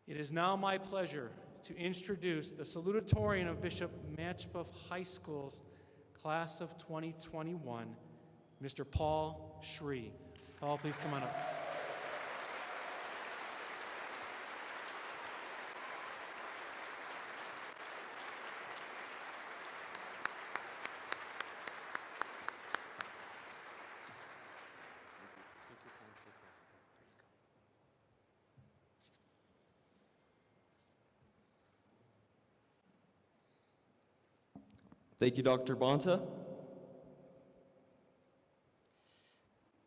It is now my pleasure to introduce the Salutatorian of Bishop Machebeuf High School's class of 2021, Mr. Paul Shree. Paul, please come on up. Thank you, Dr. Bonta.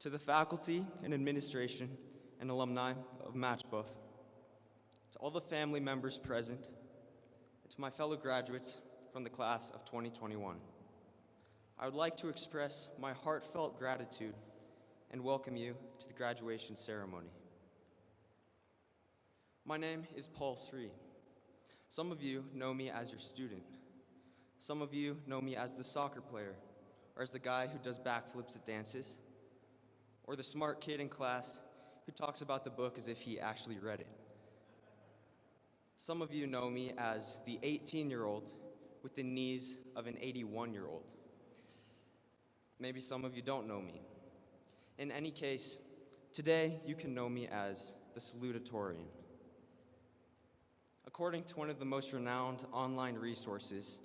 To the faculty and administration and alumni of Machebeuf, to all the family members present, and to my fellow graduates from the class of 2021, I would like to express my heartfelt gratitude and welcome you to the graduation ceremony. My name is Paul Shree. Some of you know me as your student. Some of you know me as the soccer player, or as the guy who does backflips at dances, or the smart kid in class who talks about the book as if he actually read it. Some of you know me as the 18-year-old with the knees of an 81-year-old. Maybe some of you don't know me. In any case, today you can know me as the Salutatorian. According to one of the most renowned online resources,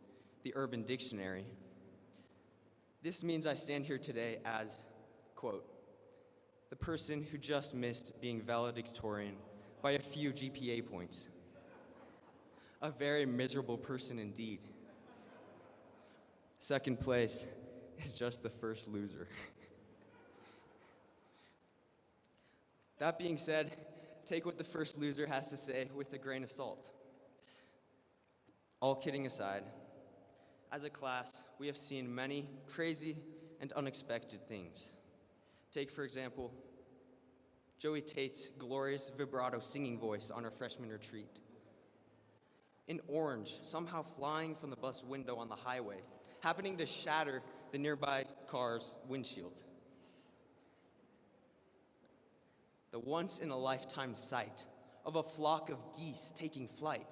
the Urban Dictionary, this means I stand here today as, quote, the person who just missed being valedictorian by a few GPA points. A very miserable person indeed. Second place is just the first loser. That being said, take what the first loser has to say with a grain of salt. All kidding aside, as a class, we have seen many crazy and unexpected things. Take, for example, Joey Tate's glorious vibrato singing voice on our freshman retreat. An orange somehow flying from the bus window on the highway, happening to shatter the nearby car's windshield. The once-in-a-lifetime sight of a flock of geese taking flight,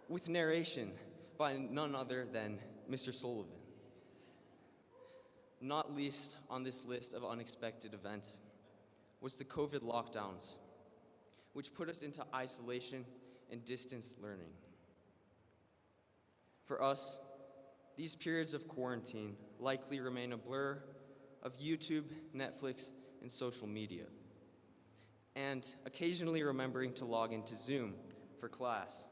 with narration by none other than Mr. Sullivan. Not least on this list of unexpected events was the COVID lockdowns, which put us into isolation and distance learning. For us, these periods of quarantine likely remain a blur of YouTube, Netflix, and social media, and occasionally remembering to log into Zoom for class,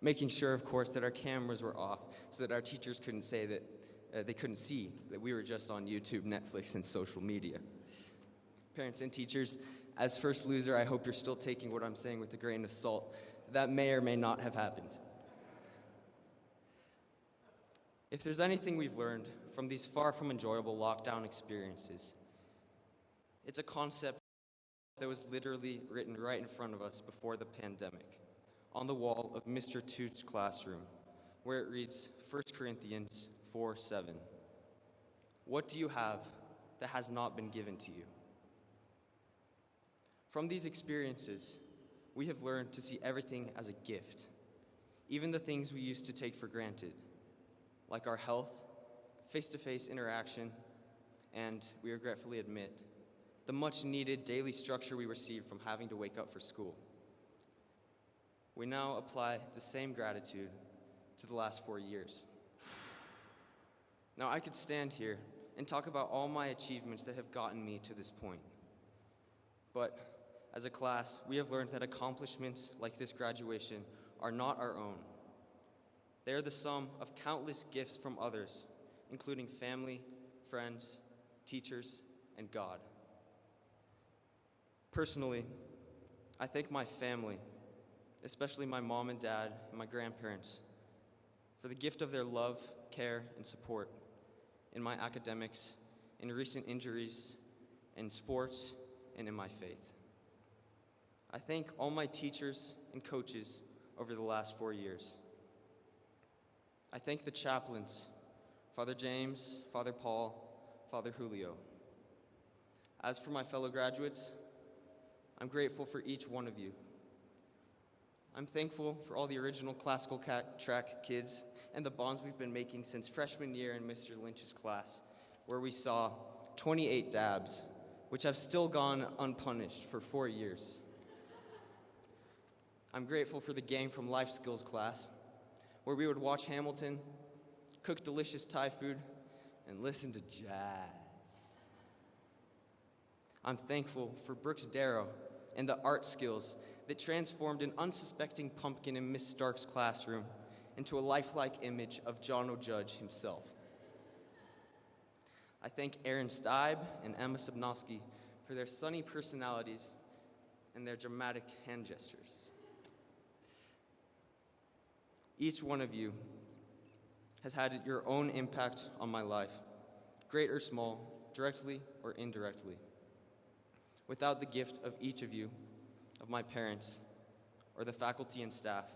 making sure, of course, that our cameras were off so that our teachers couldn't say that they couldn't see that we were just on YouTube, Netflix, and social media. Parents and teachers, as first loser, I hope you're still taking what I'm saying with a grain of salt. That may or may not have happened. If there's anything we've learned from these far from enjoyable lockdown experiences, it's a concept that was literally written right in front of us before the pandemic, on the wall of Mr. Toot's classroom, where it reads 1 Corinthians 4:7. What do you have that has not been given to you? From these experiences, we have learned to see everything as a gift, even the things we used to take for granted, like our health, face-to-face interaction, and, we regretfully admit, the much-needed daily structure we received from having to wake up for school. We now apply the same gratitude to the last 4 years. Now, I could stand here and talk about all my achievements that have gotten me to this point. But as a class, we have learned that accomplishments like this graduation are not our own. They are the sum of countless gifts from others, including family, friends, teachers, and God. Personally, I thank my family, especially my mom and dad and my grandparents, for the gift of their love, care, and support in my academics, in recent injuries, in sports, and in my faith. I thank all my teachers and coaches over the last 4 years. I thank the chaplains, Father James, Father Paul, Father Julio. As for my fellow graduates, I'm grateful for each one of you, I'm thankful for all the original classical track kids and the bonds we've been making since freshman year in Mr. Lynch's class, where we saw 28 dabs, which have still gone unpunished for 4 years. I'm grateful for the gang from life skills class, where we would watch Hamilton, cook delicious Thai food, and listen to jazz. I'm thankful for Brooks Darrow and the art skills that transformed an unsuspecting pumpkin in Miss Stark's classroom into a lifelike image of John O'Judge himself. I thank Aaron Steib and Emma Subnowski for their sunny personalities and their dramatic hand gestures. Each one of you has had your own impact on my life, great or small, directly or indirectly. Without the gift of each of you, of my parents, or the faculty and staff,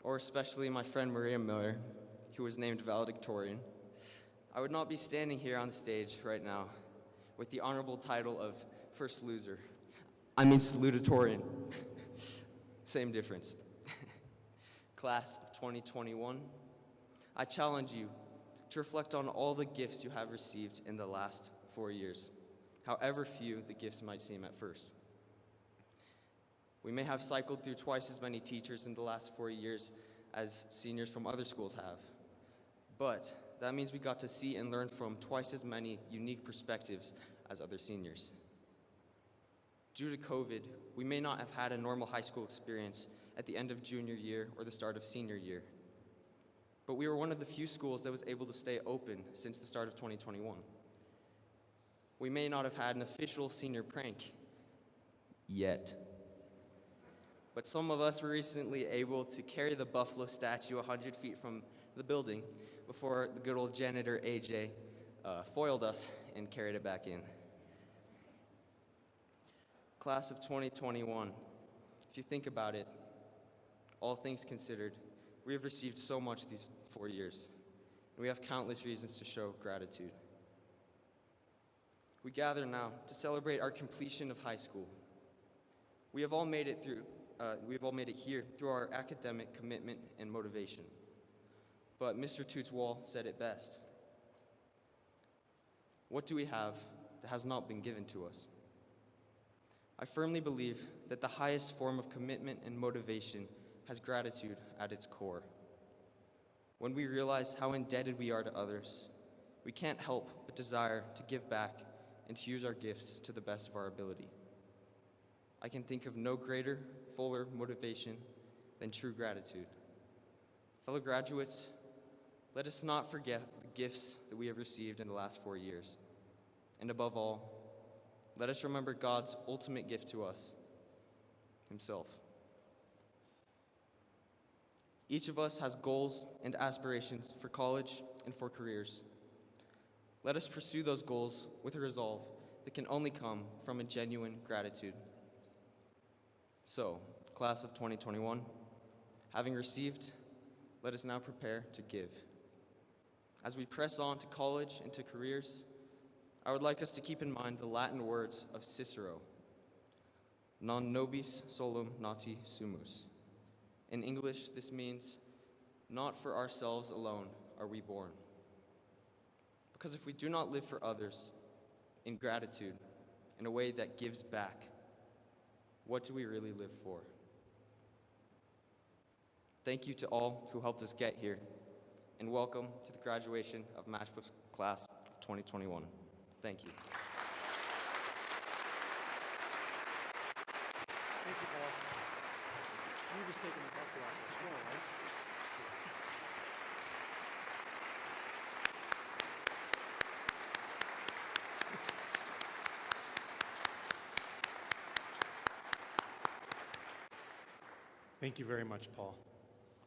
or especially my friend Maria Miller, who was named valedictorian, I would not be standing here on stage right now with the honorable title of first loser. I mean salutatorian. Same difference. Class of 2021, I challenge you to reflect on all the gifts you have received in the last 4 years, however few the gifts might seem at first. We may have cycled through twice as many teachers in the last 4 years as seniors from other schools have, but that means we got to see and learn from twice as many unique perspectives as other seniors. Due to COVID, we may not have had a normal high school experience at the end of junior year or the start of senior year, but we were one of the few schools that was able to stay open since the start of 2021. We may not have had an official senior prank yet, but some of us were recently able to carry the buffalo statue 100 feet from the building before the good old janitor AJ foiled us and carried it back in. Class of 2021, if you think about it, all things considered, we have received so much these 4 years, and we have countless reasons to show gratitude. We gather now to celebrate our completion of high school. We have all made it here through our academic commitment and motivation. But Mr. Tootswall said it best. What do we have that has not been given to us? I firmly believe that the highest form of commitment and motivation has gratitude at its core. When we realize how indebted we are to others, we can't help but desire to give back and to use our gifts to the best of our ability. I can think of no greater, fuller motivation than true gratitude. Fellow graduates, let us not forget the gifts that we have received in the last 4 years. And above all, let us remember God's ultimate gift to us, Himself. Each of us has goals and aspirations for college and for careers. Let us pursue those goals with a resolve that can only come from a genuine gratitude. So, class of 2021, having received, let us now prepare to give. As we press on to college and to careers, I would like us to keep in mind the Latin words of Cicero, non nobis solum nati sumus. In English, this means, not for ourselves alone are we born. Because if we do not live for others in gratitude, in a way that gives back, what do we really live for? Thank you to all who helped us get here, and welcome to the graduation of Machebeuf's class of 2021. Thank you. Thank you, Paul. You just taking the buffalo out the floor, right? Thank you very much, Paul.